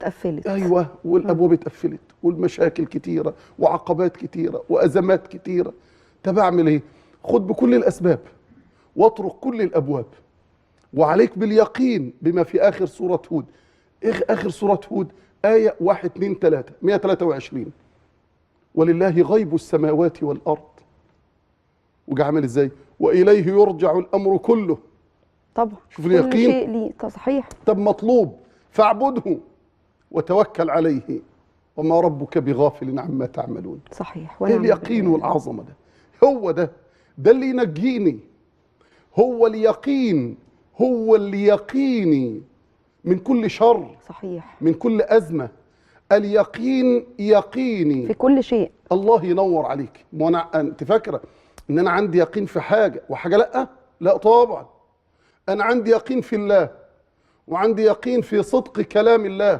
اتقفلت. ايوه، والابواب اتقفلت والمشاكل كتيره وعقبات كتيره وازمات كتيره. طب اعمل ايه؟ خد بكل الاسباب واطرق كل الابواب، وعليك باليقين بما في اخر سوره هود. اخر سوره هود ايه 1 2 3 123: ولله غيب السماوات والارض. وجا عامل ازاي؟ واليه يرجع الامر كله. طبعا شوف كل اليقين. شيء ليه صحيح. طب مطلوب فاعبده وتوكل عليه وما ربك بغافل عما تعملون. صحيح. ايه ونعم اليقين بالله. والعظمه ده؟ هو ده اللي ينجيني. هو اليقين، هو اللي يقيني من كل شر، صحيح. من كل ازمه. اليقين يقيني في كل شيء. الله ينور عليك. انت فاكره ان انا عندي يقين في حاجه وحاجه لا؟ لا طبعا. انا عندي يقين في الله، وعندي يقين في صدق كلام الله.